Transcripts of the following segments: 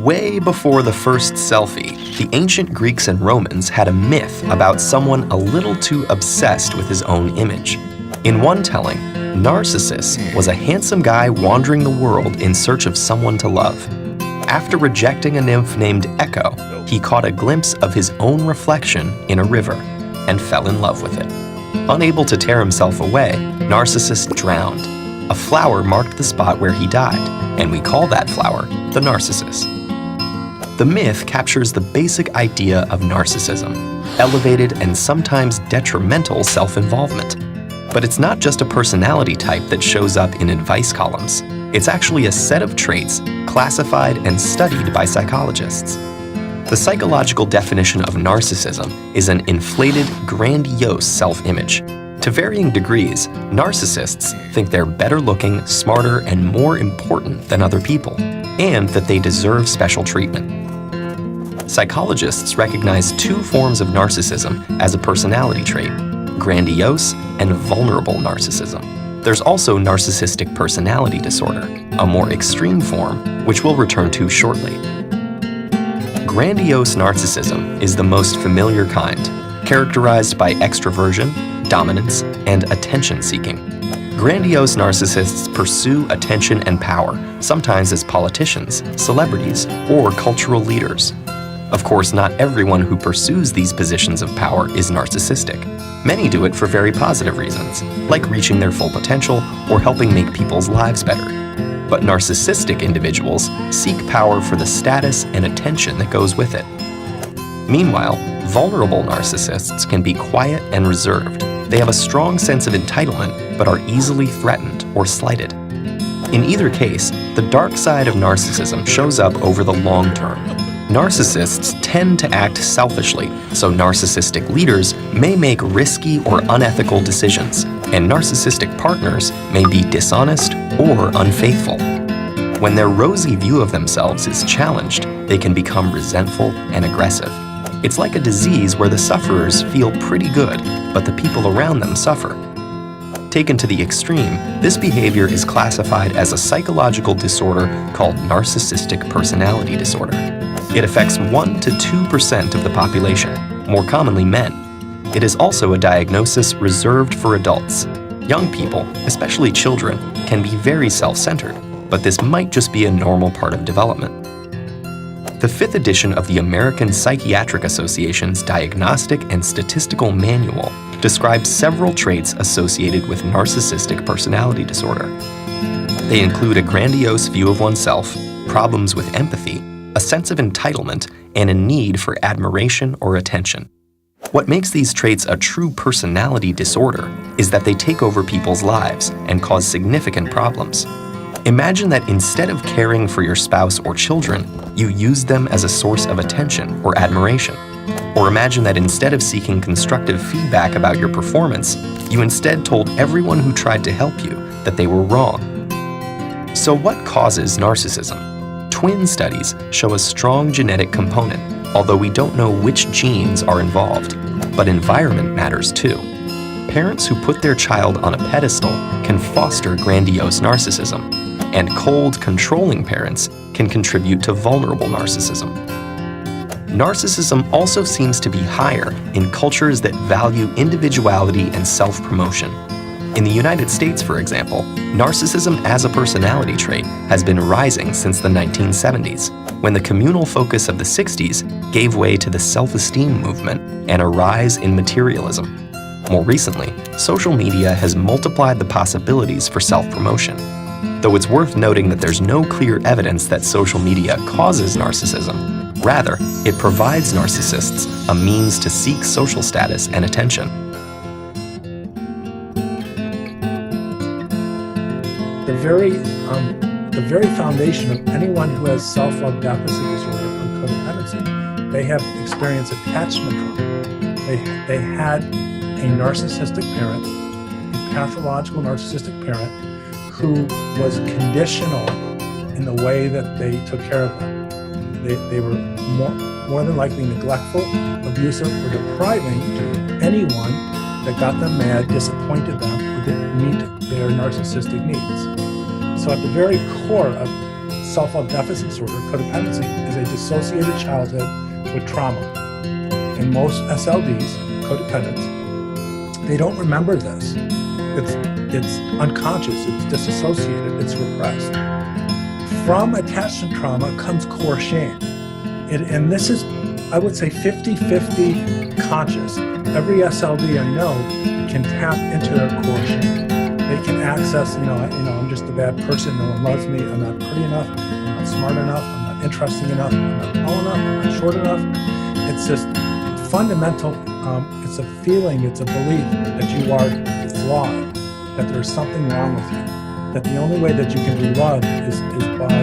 Way before the first selfie, the ancient Greeks and Romans had a myth about someone a little too obsessed with his own image. In one telling, Narcissus was a handsome guy wandering the world in search of someone to love. After rejecting a nymph named Echo, he caught a glimpse of his own reflection in a river and fell in love with it. Unable to tear himself away, Narcissus drowned. A flower marked the spot where he died, and we call that flower the narcissus. The myth captures the basic idea of narcissism, elevated and sometimes detrimental self-involvement. But it's not just a personality type that shows up in advice columns. It's actually a set of traits classified and studied by psychologists. The psychological definition of narcissism is an inflated, grandiose self-image. To varying degrees, narcissists think they're better looking, smarter, and more important than other people, and that they deserve special treatment. Psychologists recognize two forms of narcissism as a personality trait: grandiose and vulnerable narcissism. There's also narcissistic personality disorder, a more extreme form, which we'll return to shortly. Grandiose narcissism is the most familiar kind, characterized by extroversion, dominance, and attention-seeking. Grandiose narcissists pursue attention and power, sometimes as politicians, celebrities, or cultural leaders. Of course, not everyone who pursues these positions of power is narcissistic. Many do it for very positive reasons, like reaching their full potential or helping make people's lives better. But narcissistic individuals seek power for the status and attention that goes with it. Meanwhile, vulnerable narcissists can be quiet and reserved. They have a strong sense of entitlement, but are easily threatened or slighted. In either case, the dark side of narcissism shows up over the long term. Narcissists tend to act selfishly, so narcissistic leaders may make risky or unethical decisions, and narcissistic partners may be dishonest or unfaithful. When their rosy view of themselves is challenged, they can become resentful and aggressive. It's like a disease where the sufferers feel pretty good, but the people around them suffer. Taken to the extreme, this behavior is classified as a psychological disorder called narcissistic personality disorder. It affects 1 to 2% of the population, more commonly men. It is also a diagnosis reserved for adults. Young people, especially children, can be very self-centered, but this might just be a normal part of development. The 5th edition of the American Psychiatric Association's Diagnostic and Statistical Manual describes several traits associated with narcissistic personality disorder. They include a grandiose view of oneself, problems with empathy, a sense of entitlement, and a need for admiration or attention. What makes these traits a true personality disorder is that they take over people's lives and cause significant problems. Imagine that instead of caring for your spouse or children, you used them as a source of attention or admiration. Or imagine that instead of seeking constructive feedback about your performance, you instead told everyone who tried to help you that they were wrong. So what causes narcissism? Twin studies show a strong genetic component, although we don't know which genes are involved. But environment matters too. Parents who put their child on a pedestal can foster grandiose narcissism, and cold, controlling parents can contribute to vulnerable narcissism. Narcissism also seems to be higher in cultures that value individuality and self-promotion. In the United States, for example, narcissism as a personality trait has been rising since the 1970s, when the communal focus of the 60s gave way to the self-esteem movement and a rise in materialism. More recently, social media has multiplied the possibilities for self-promotion. Though it's worth noting that there's no clear evidence that social media causes narcissism. Rather, it provides narcissists a means to seek social status and attention. The very foundation of anyone who has self-love deficit disorder or codependency, they have experienced attachment trauma. They had a narcissistic parent, a pathological narcissistic parent, who was conditional in the way that they took care of them. They were more than likely neglectful, abusive, or depriving to anyone that got them mad, disappointed them, or didn't meet their narcissistic needs. So at the very core of self-love deficit disorder, codependency, is a dissociated childhood with trauma. And most SLDs, codependents, they don't remember this. It's unconscious, it's disassociated, it's repressed. From attachment trauma comes core shame. And this is, I would say, 50-50 conscious. Every SLD I know can tap into their core shame. They can access, I'm just a bad person, no one loves me, I'm not pretty enough, I'm not smart enough, I'm not interesting enough, I'm not tall enough, I'm not short enough. It's just fundamental, it's a feeling, it's a belief that you are flawed, that there's something wrong with you, that the only way that you can be loved is by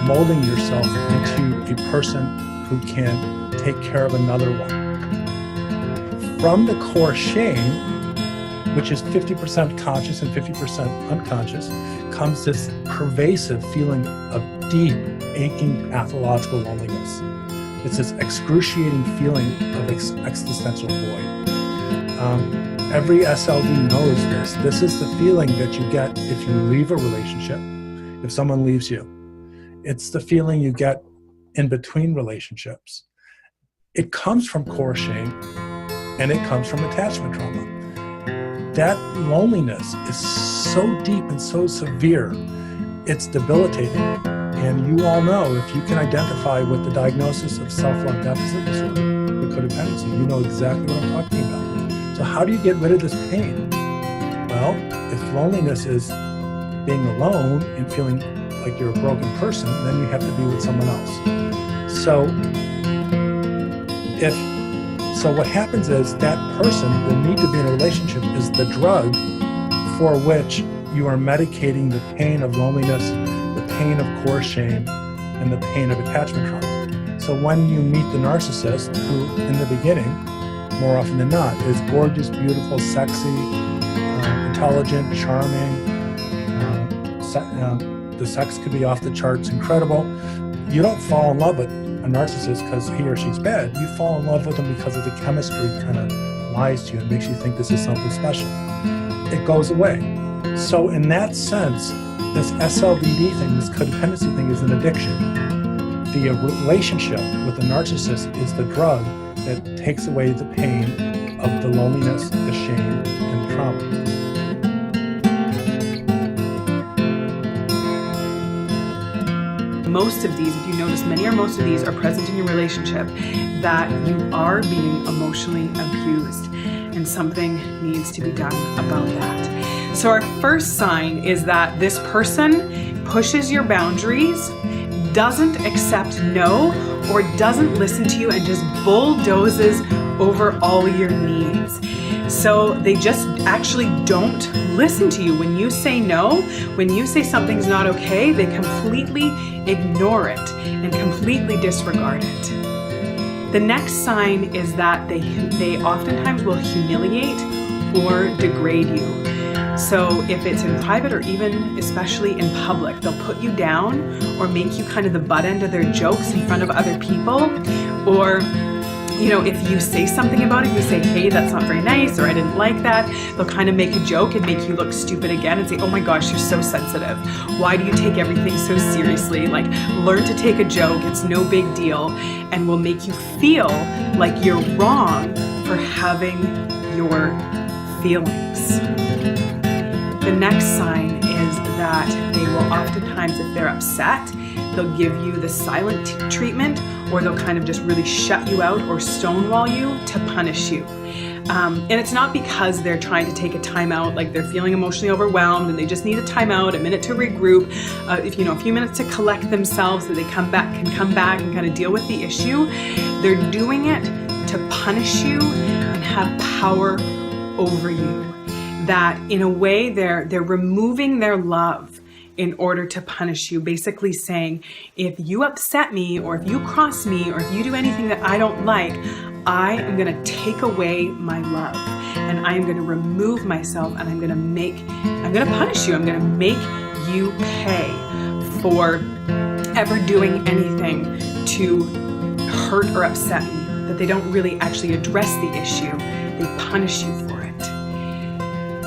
molding yourself into a person who can take care of another one. From the core shame, which is 50% conscious and 50% unconscious, comes this pervasive feeling of deep, aching, pathological loneliness. It's this excruciating feeling of existential void. Every SLD knows this. This is the feeling that you get if you leave a relationship, if someone leaves you. It's the feeling you get in between relationships. It comes from core shame, and it comes from attachment trauma. That loneliness is so deep and so severe, it's debilitating. And you all know, if you can identify with the diagnosis of self-love deficit disorder with codependency, you know exactly what I'm talking about. So how do you get rid of this pain? Well, if loneliness is being alone and feeling like you're a broken person, then you have to be with someone else. So what happens is that person will need to be in a relationship is the drug for which you are medicating the pain of loneliness, the pain of core shame, and the pain of attachment trauma. So when you meet the narcissist, who in the beginning, more often than not, is gorgeous, beautiful, sexy, intelligent, charming, the sex could be off the charts, incredible, you don't fall in love with a narcissist because he or she's bad. You fall in love with them because of the chemistry kind of lies to you and makes you think this is something special. It goes away. So in that sense, this SLDD thing, this codependency thing, is an addiction. The relationship with the narcissist is the drug that takes away the pain of the loneliness, the shame, and the trauma. Most of these, if you notice, many or most of these are present in your relationship, that you are being emotionally abused, and something needs to be done about that. So our first sign is that this person pushes your boundaries, doesn't accept no, or doesn't listen to you and just bulldozes over all your needs. So they just actually don't listen to you. When you say no, when you say something's not okay, they completely ignore it and completely disregard it. The next sign is that they oftentimes will humiliate or degrade you. So if it's in private or even especially in public, they'll put you down or make you kind of the butt end of their jokes in front of other people. Or if you say something about it, you say, hey, that's not very nice, or I didn't like that, they'll kind of make a joke and make you look stupid again and say, oh my gosh, you're so sensitive. Why do you take everything so seriously? Like, learn to take a joke, it's no big deal, and will make you feel like you're wrong for having your feelings. The next sign is that they will oftentimes, if they're upset, they'll give you the silent treatment, or they'll kind of just really shut you out or stonewall you to punish you. And it's not because they're trying to take a timeout, like they're feeling emotionally overwhelmed and they just need a timeout, a minute to regroup, a few minutes to collect themselves so they can come back and kind of deal with the issue. They're doing it to punish you and have power over you. That in a way they're removing their love in order to punish you, basically saying, if you upset me, or if you cross me, or if you do anything that I don't like, I am going to take away my love, and I am going to remove myself, and I'm going to punish you. I'm going to make you pay for ever doing anything to hurt or upset me. That they don't really actually address the issue. They punish you for it.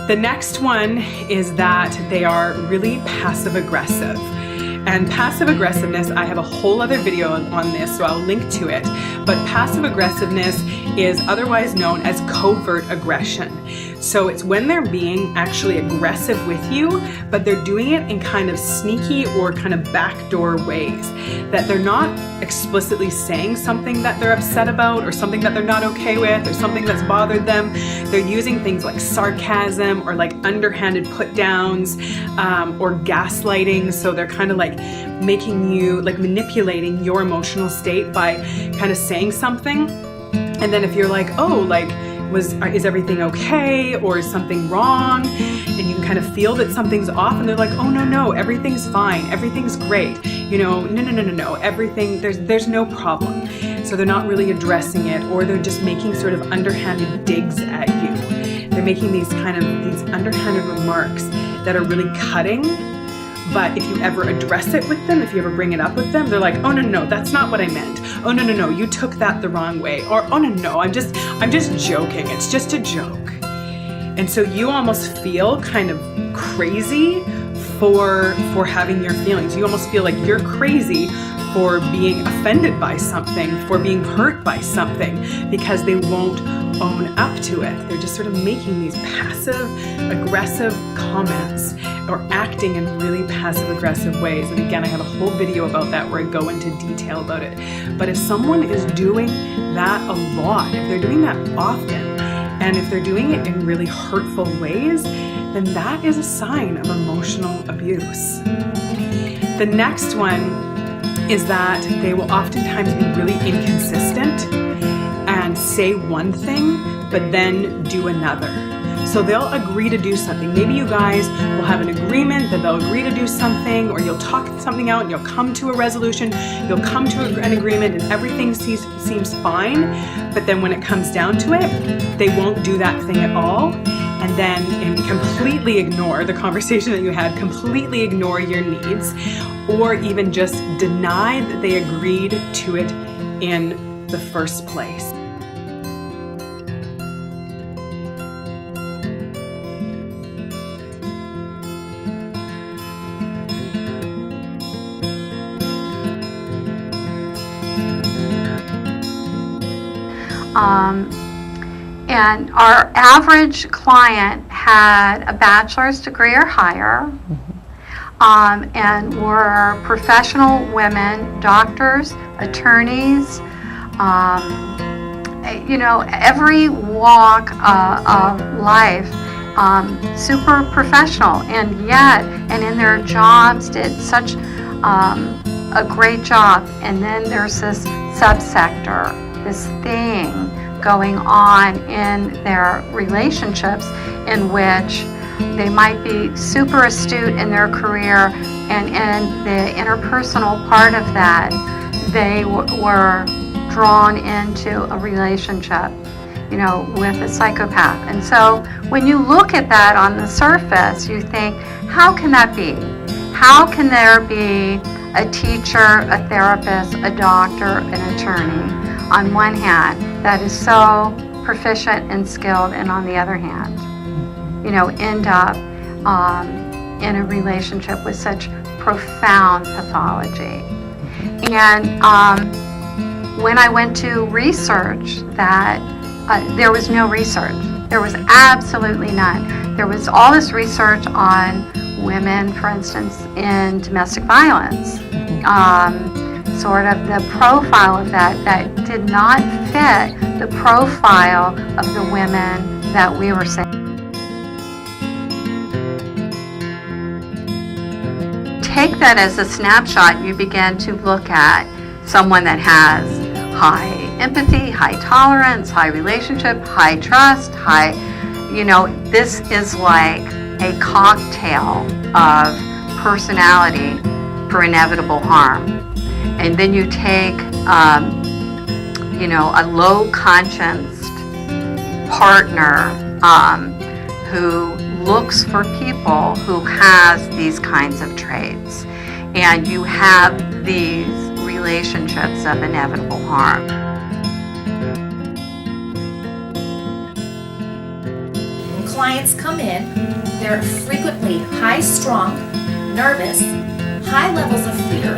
The next one is that they are really passive aggressive. And passive aggressiveness, I have a whole other video on this, so I'll link to it. But passive aggressiveness is otherwise known as covert aggression. So it's when they're being actually aggressive with you, but they're doing it in kind of sneaky or kind of backdoor ways. That they're not explicitly saying something that they're upset about or something that they're not okay with or something that's bothered them. They're using things like sarcasm or like underhanded put downs or gaslighting. So they're kind of like making you, like manipulating your emotional state by kind of saying something. And then if you're like, oh, like, is everything okay, or is something wrong? And you can kind of feel that something's off, and they're like, oh no, everything's fine, everything's great. You know, no, everything, there's no problem. So they're not really addressing it, or they're just making sort of underhanded digs at you. They're making these underhanded remarks that are really cutting. But if you ever address it with them, if you ever bring it up with them, they're like, oh no, that's not what I meant. Oh no, you took that the wrong way. Or oh no, I'm just joking. It's just a joke. And so you almost feel kind of crazy for having your feelings. You almost feel like you're crazy for being offended by something, for being hurt by something, because they won't own up to it. They're just sort of making these passive aggressive comments or acting in really passive aggressive ways. And again, I have a whole video about that where I go into detail about it. But if someone is doing that a lot, if they're doing that often, and if they're doing it in really hurtful ways, then that is a sign of emotional abuse. The next one is that they will oftentimes be really inconsistent and say one thing, but then do another. So they'll agree to do something. Maybe you guys will have an agreement that they'll agree to do something, or you'll talk something out and you'll come to a resolution, you'll come to an agreement, and everything seems fine. But then when it comes down to it, they won't do that thing at all. And then completely ignore the conversation that you had, completely ignore your needs, or even just deny that they agreed to it in the first place. And our average client had a bachelor's degree or higher, and were professional women, doctors, attorneys, you know, every walk of life, super professional, and yet, and in their jobs did such a great job. And then there's this subsector, this thing going on in their relationships in which they might be super astute in their career, and in the interpersonal part of that, they were drawn into a relationship, you know, with a psychopath. And so when you look at that on the surface, you think, how can that be? How can there be a teacher, a therapist, a doctor, an attorney on one hand that is so proficient and skilled, and on the other hand, you know, end up in a relationship with such profound pathology? And when I went to research that, there was no research. There was absolutely none. There was all this research on women, for instance, in domestic violence. Sort of the profile of that did not fit the profile of the women that we were seeing. Take that as a snapshot. You begin to look at someone that has high empathy, high tolerance, high relationship, high trust, high, you know, this is like a cocktail of personality for inevitable harm. And then you take, you know, a low conscienced partner who looks for people who has these kinds of traits, and you have these relationships of inevitable harm. When clients come in, they're frequently high-strung, nervous, high levels of fear,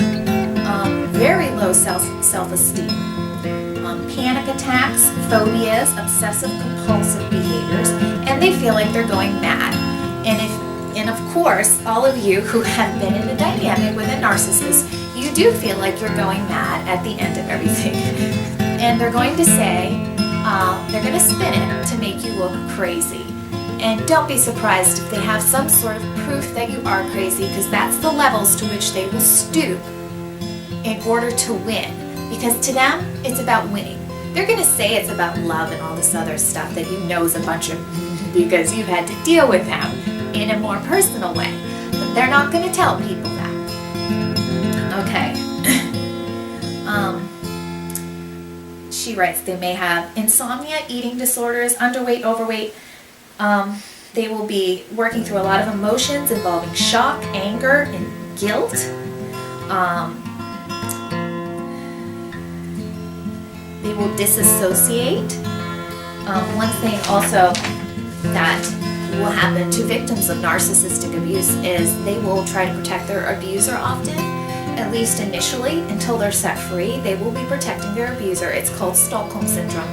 very low self-esteem, panic attacks, phobias, obsessive compulsive behaviors, and they feel like they're going mad. And of course, all of you who have been in a dynamic with a narcissist, you do feel like you're going mad at the end of everything. And they're going to say, they're going to spin it to make you look crazy. And don't be surprised if they have some sort of proof that you are crazy, because that's the levels to which they will stoop in order to win. Because to them, it's about winning. They're going to say it's about love and all this other stuff that you know is a bunch of because you've had to deal with them in a more personal way. But they're not going to tell people that. Okay. She writes, they may have insomnia, eating disorders, underweight, overweight. They will be working through a lot of emotions involving shock, anger, and guilt. They will disassociate. One thing also that will happen to victims of narcissistic abuse is they will try to protect their abuser often, at least initially, until they're set free. They will be protecting their abuser. It's called Stockholm Syndrome.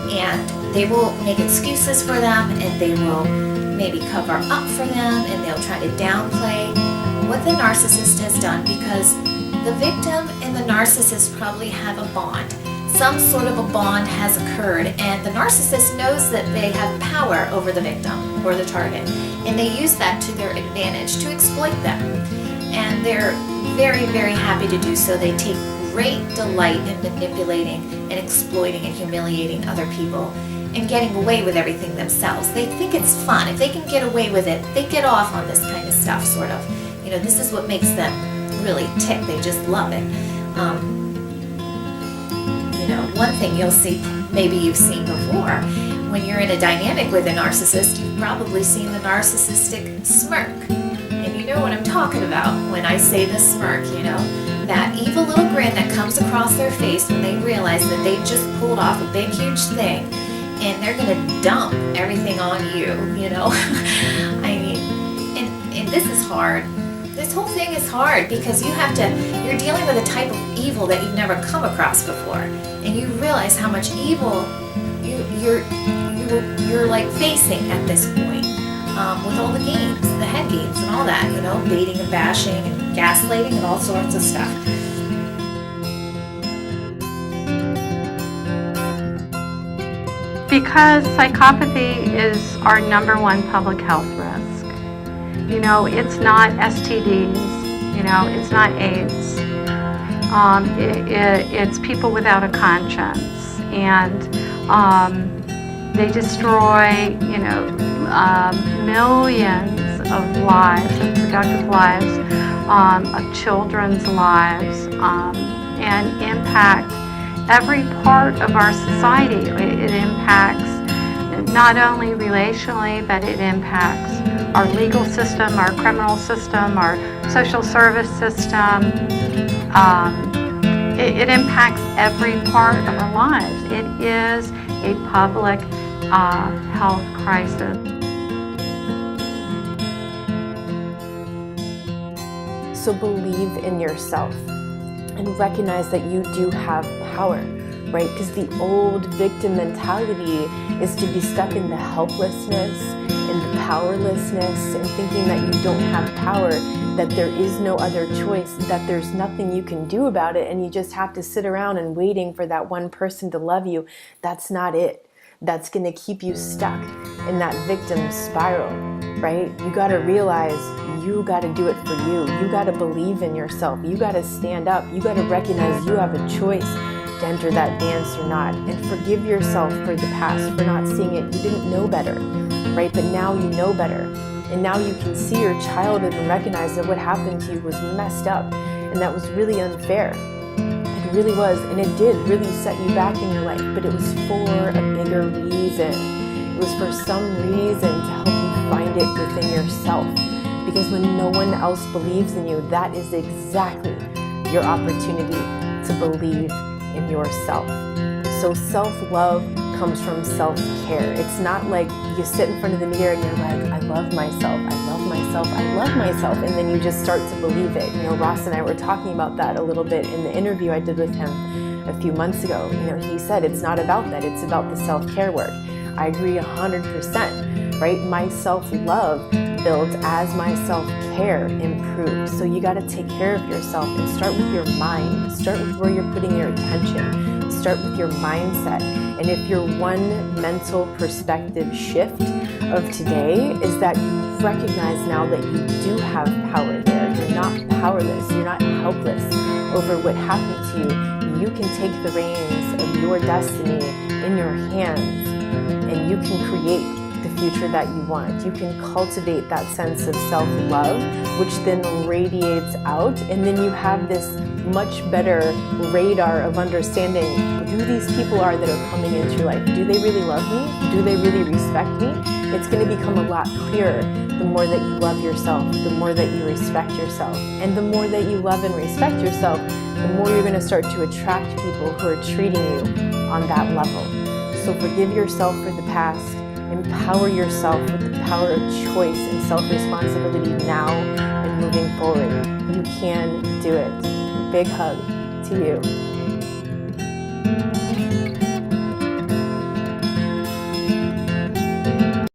And they will make excuses for them, and they will maybe cover up for them, and they'll try to downplay what the narcissist has done, because the victim and the narcissist probably have a bond. Some sort of a bond has occurred, and the narcissist knows that they have power over the victim or the target, and they use that to their advantage to exploit them. And they're very, very happy to do so. They take great delight in manipulating and exploiting and humiliating other people and getting away with everything themselves. They think it's fun. If they can get away with it, they get off on this kind of stuff, sort of. You know, this is what makes them really tick. They just love it. You know, one thing you'll see, maybe you've seen before, when you're in a dynamic with a narcissist, you've probably seen the narcissistic smirk. And you know what I'm talking about when I say the smirk, you know? That evil little grin that comes across their face when they realize that they just pulled off a big, huge thing, and they're gonna dump everything on you, you know? I mean, and this is hard. This whole thing is hard because you're dealing with a type of evil that you've never come across before, and you realize how much evil you're like facing at this point, with all the games, the head games and all that, you know, baiting and bashing and gaslighting and all sorts of stuff. Because psychopathy is our #1 public health risk. You know, it's not STDs, you know, it's not AIDS. It's people without a conscience, and they destroy, you know, millions of lives, of productive lives, of children's lives, and impact every part of our society. It impacts not only relationally, but it impacts our legal system, our criminal system, our social service system. It impacts every part of our lives. It is a public health crisis. So believe in yourself and recognize that you do have power, right? Because the old victim mentality is to be stuck in the helplessness and the powerlessness and thinking that you don't have power, that there is no other choice, that there's nothing you can do about it, and you just have to sit around and waiting for that one person to love you. That's not it. That's going to keep you stuck in that victim spiral, right? You got to realize you got to do it for you. You got to believe in yourself. You got to stand up. You got to recognize you have a choice to enter that dance or not, and forgive yourself for the past, for not seeing it. You didn't know better, right? But now you know better. And now you can see your childhood and recognize that what happened to you was messed up, and that was really unfair. It really was, and it did really set you back in your life, but it was for a bigger reason. It was for some reason to help you find it within yourself. Because when no one else believes in you, that is exactly your opportunity to believe in yourself. So self-love comes from self-care. It's not like you sit in front of the mirror and you're like, I love myself, I love myself. myself, I love myself, and then you just start to believe it. You know, Ross and I were talking about that a little bit in the interview I did with him a few months ago. You know, he said it's not about that, it's about the self-care work. I agree 100%, right? My self-love builds as my self-care improves. So you got to take care of yourself and start with your mind. Start with where you're putting your attention. Start with your mindset. And if your one mental perspective shift of today is that you recognize now that you do have power there. You're not powerless. You're not helpless over what happened to you. You can take the reins of your destiny in your hands, and you can create the future that you want. You can cultivate that sense of self-love, which then radiates out, and then you have this much better radar of understanding who these people are that are coming into your life. Do they really love me? Do they really respect me? It's going to become a lot clearer the more that you love yourself, the more that you respect yourself. And the more that you love and respect yourself, the more you're going to start to attract people who are treating you on that level. So forgive yourself for the past. Empower yourself with the power of choice and self-responsibility now and moving forward. You can do it. Big hug to you.